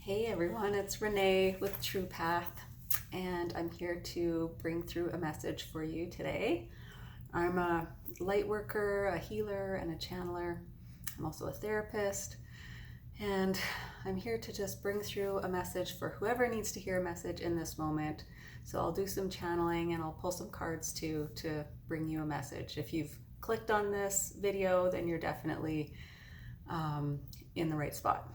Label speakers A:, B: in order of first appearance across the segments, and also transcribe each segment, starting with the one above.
A: Hey everyone, it's Renee with True Path, and I'm here to bring through a message for you today. I'm a light worker, a healer, and a channeler. I'm also a therapist, and I'm here to just bring through a message for whoever needs to hear a message in this moment. So I'll do some channeling and I'll pull some cards too to bring you a message. If you've clicked on this video, then you're definitely in the right spot.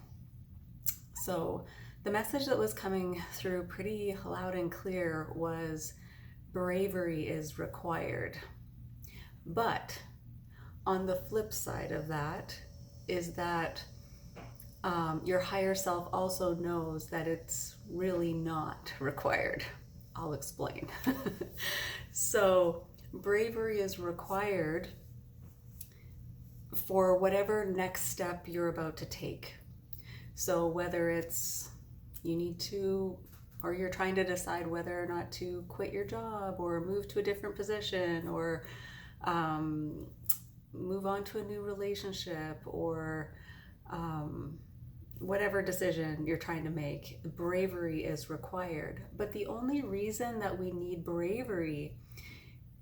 A: So the message that was coming through pretty loud and clear was bravery is required. But on the flip side of that is that your higher self also knows that it's really not required. I'll explain. So bravery is required for whatever next step you're about to take. So whether it's you need to, or you're trying to decide whether or not to quit your job or move to a different position or move on to a new relationship or whatever decision you're trying to make, bravery is required. But the only reason that we need bravery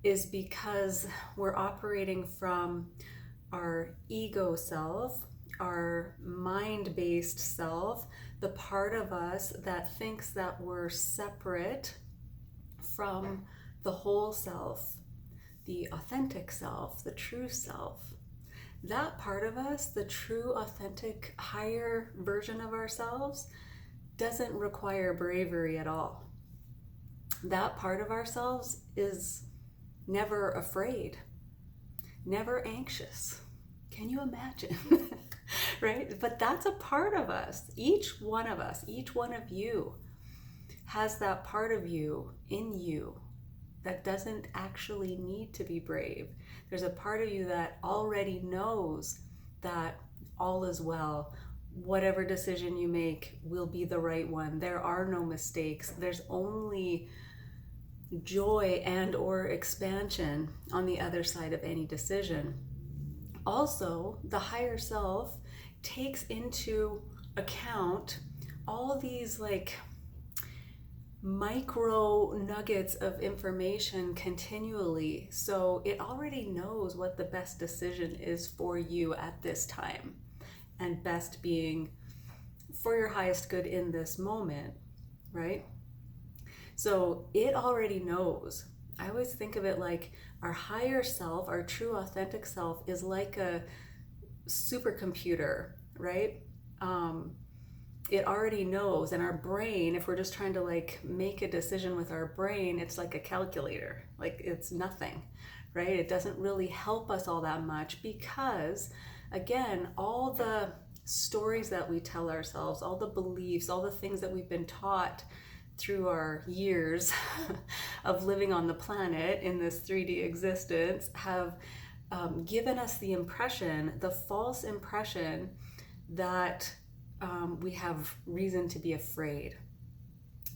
A: is because we're operating from our ego self, our mind-based self, the part of us that thinks that we're separate from the whole self, the authentic self, the true self. That part of us, the true, authentic, higher version of ourselves, doesn't require bravery at all. That part of ourselves is never afraid, never anxious. Can you imagine? Right? But that's a part of us. Each one of us, each one of you has that part of you in you that doesn't actually need to be brave. There's a part of you that already knows that all is well. Whatever decision you make will be the right one. There are no mistakes. There's only joy and or expansion on the other side of any decision. Also, the higher self takes into account all these like micro nuggets of information continually. So it already knows what the best decision is for you at this time, and best being for your highest good in this moment, right? So it already knows. I always think of it like our higher self, our true authentic self, is like a supercomputer, right? It already knows. And our brain, if we're just trying to like make a decision with our brain, it's like a calculator. Like it's nothing, right? It doesn't really help us all that much because, again, all the stories that we tell ourselves, all the beliefs, all the things that we've been taught through our years of living on the planet in this 3D existence have given us the impression, the false impression, that we have reason to be afraid.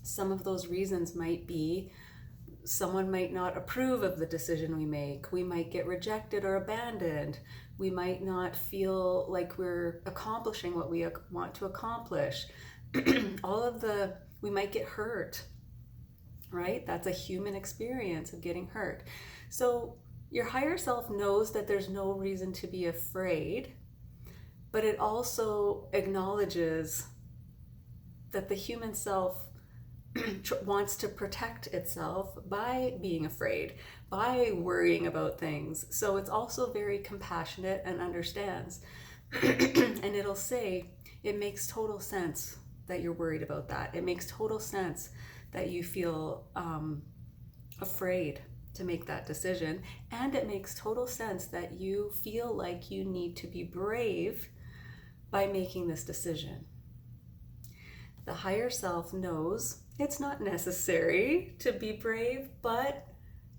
A: Some of those reasons might be someone might not approve of the decision we make. We might get rejected or abandoned. We might not feel like we're accomplishing what we want to accomplish. We might get hurt, right? That's a human experience of getting hurt. So your higher self knows that there's no reason to be afraid, but it also acknowledges that the human self wants to protect itself by being afraid, by worrying about things. So it's also very compassionate and understands. And it'll say, it makes total sense that you're worried about that. It makes total sense that you feel afraid to make that decision. And it makes total sense that you feel like you need to be brave by making this decision. The higher self knows it's not necessary to be brave, but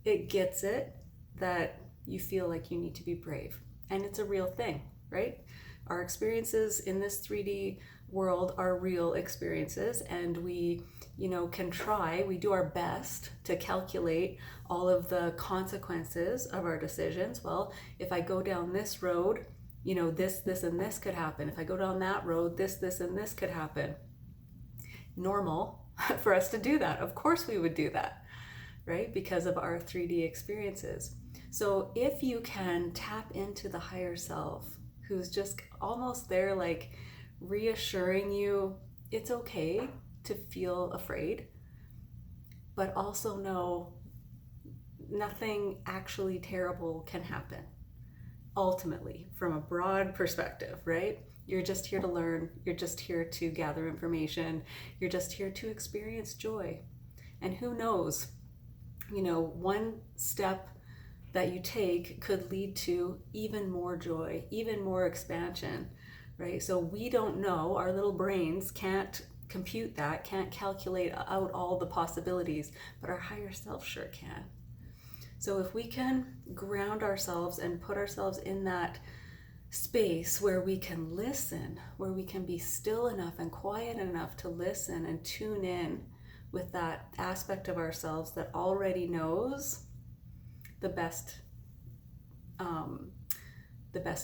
A: it gets it that you feel like you need to be brave. And it's a real thing, right? Our experiences in this 3D world are real experiences, and we can try, we do our best to calculate all of the consequences of our decisions. Well, if I go down this road, this, and this could happen. If I go down that road, this, and this could happen. normal for us to do that. Of course we would do that, right? Because of our 3D experiences. So if you can tap into the higher self, who's just almost there, like reassuring you it's okay to feel afraid, but also know nothing actually terrible can happen. Ultimately, from a broad perspective, right? You're just here to learn. You're just here to gather information. You're just here to experience joy. And who knows, one step that you take could lead to even more joy, even more expansion, right? So we don't know, our little brains can't compute that, can't calculate out all the possibilities, but our higher self sure can. So if we can ground ourselves and put ourselves in that space where we can listen, where we can be still enough and quiet enough to listen and tune in with that aspect of ourselves that already knows the best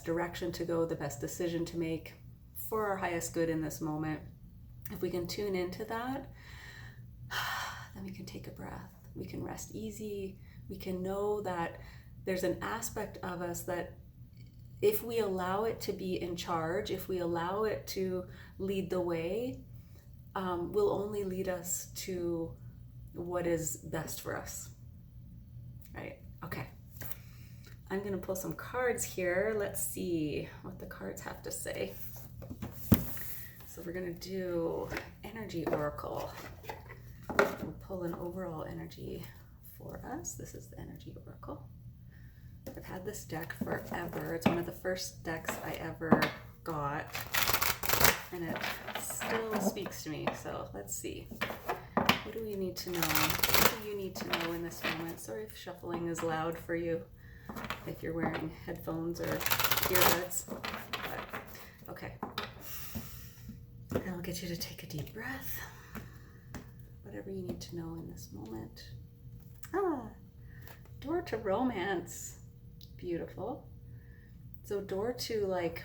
A: direction to go, the best decision to make for our highest good in this moment. If we can tune into that, then we can take a breath. We can rest easy. We can know that there's an aspect of us that if we allow it to be in charge, if we allow it to lead the way, will only lead us to what is best for us, right? Okay. I'm going to pull some cards here. Let's see what the cards have to say. So we're going to do Energy Oracle. We'll pull an overall energy for us. This is the Energy Oracle. I've had this deck forever. It's one of the first decks I ever got, and it still speaks to me. So let's see. What do we need to know? What do you need to know in this moment? Sorry if shuffling is loud for you, if you're wearing headphones or earbuds. But, okay. And I'll get you to take a deep breath. Whatever you need to know in this moment. Door to romance. Beautiful. So door to like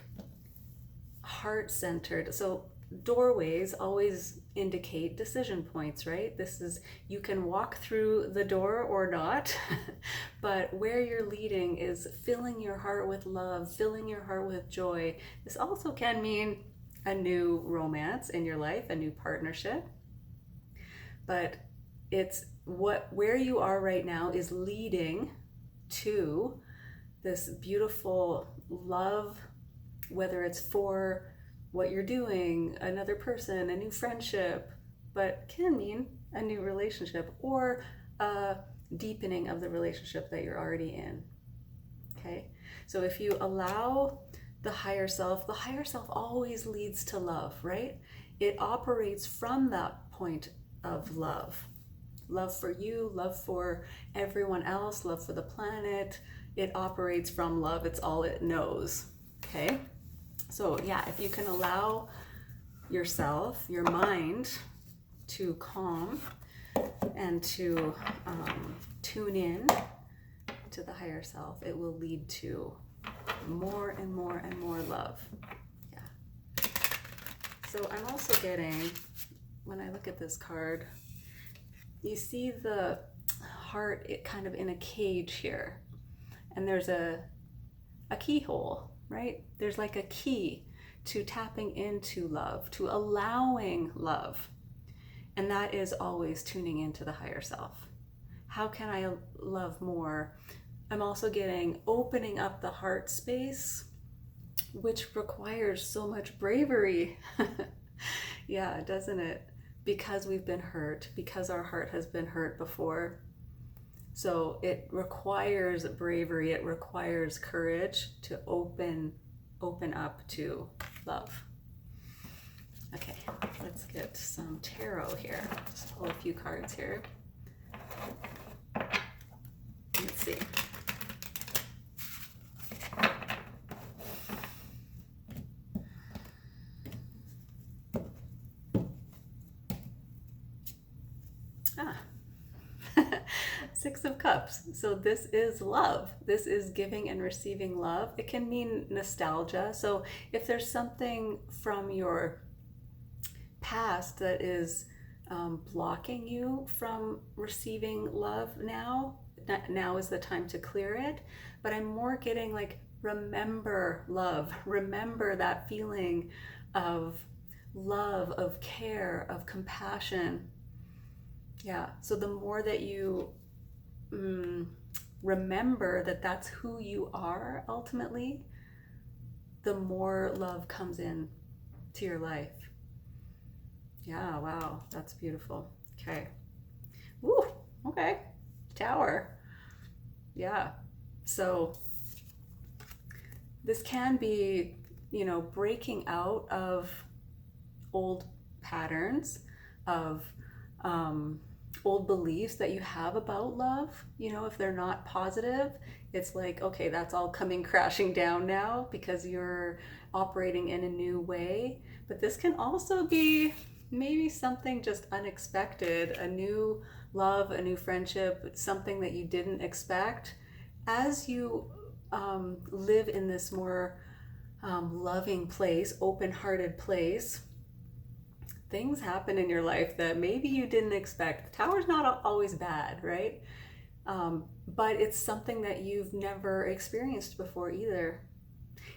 A: heart-centered. So doorways always indicate decision points, right? This is, you can walk through the door or not, but where you're leading is filling your heart with love, filling your heart with joy. This also can mean a new romance in your life, a new partnership, but it's where you are right now is leading to this beautiful love, whether it's for what you're doing, another person, a new friendship, but can mean a new relationship or a deepening of the relationship that you're already in. Okay, so if you allow the higher self always leads to love, right? It operates from that point of love. Love for you, love for everyone else, love for the planet. It operates from love. It's all it knows. Okay? So yeah, if you can allow yourself, your mind, to calm and to tune in to the higher self, it will lead to more and more and more love. Yeah. So I'm also getting, when I look at this card, you see the heart kind of in a cage here, and there's a keyhole, right? There's like a key to tapping into love, to allowing love, and that is always tuning into the higher self. How can I love more? I'm also getting opening up the heart space, which requires so much bravery. Yeah, doesn't it? Because we've been hurt, because our heart has been hurt before. So it requires bravery, it requires courage to open up to love. Okay, let's get some tarot here. Just pull a few cards here. Let's see. Six of Cups. So this is love. This is giving and receiving love. It can mean nostalgia. So if there's something from your past that is blocking you from receiving love now. Now is the time to clear it. But I'm more getting like, remember love, remember that feeling of love, of care, of compassion. Yeah, so the more that you remember that that's who you are ultimately, the more love comes in to your life. Yeah, wow, that's beautiful. Okay. Woo, okay. Tower. Yeah. So this can be, breaking out of old patterns, of old beliefs that you have about love. If they're not positive, it's like, okay, that's all coming crashing down now because you're operating in a new way. But this can also be maybe something just unexpected, a new love, a new friendship, something that you didn't expect. As you live in this more loving place, open-hearted place, things happen in your life that maybe you didn't expect. The tower's not always bad, right? But it's something that you've never experienced before either.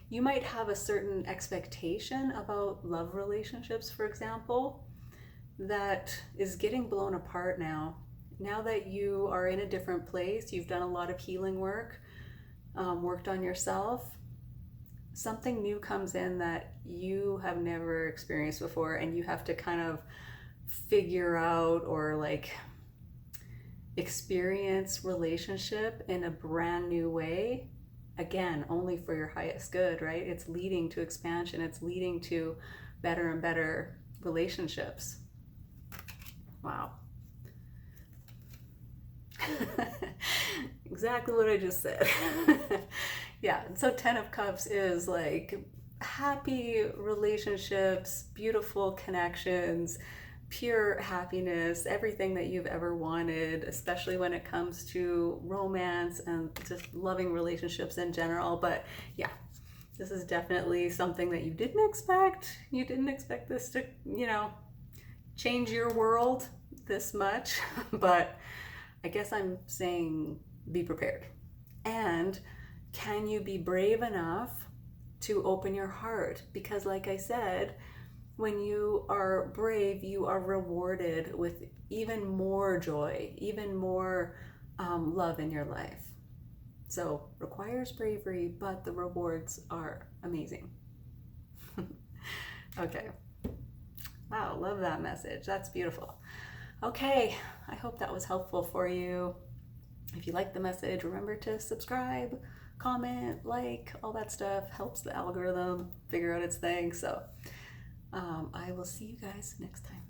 A: You might have a certain expectation about love relationships, for example, that is getting blown apart now. Now that you are in a different place, you've done a lot of healing work, worked on yourself, something new comes in that you have never experienced before, and you have to kind of figure out or like experience relationship in a brand new way. Again, only for your highest good, right? It's leading to expansion. It's leading to better and better relationships. Wow. Exactly what I just said. Yeah, so 10 of Cups is like happy relationships, beautiful connections, pure happiness, everything that you've ever wanted, especially when it comes to romance and just loving relationships in general. But yeah, this is definitely something that you didn't expect. You didn't expect this to, change your world this much. But I guess I'm saying be prepared. And can you be brave enough to open your heart? Because like I said, when you are brave, you are rewarded with even more joy, even more love in your life. So requires bravery, but the rewards are amazing. Okay. Wow, love that message. That's beautiful. Okay, I hope that was helpful for you. If you like the message, remember to subscribe, comment, like, all that stuff helps the algorithm figure out its thing. So I will see you guys next time.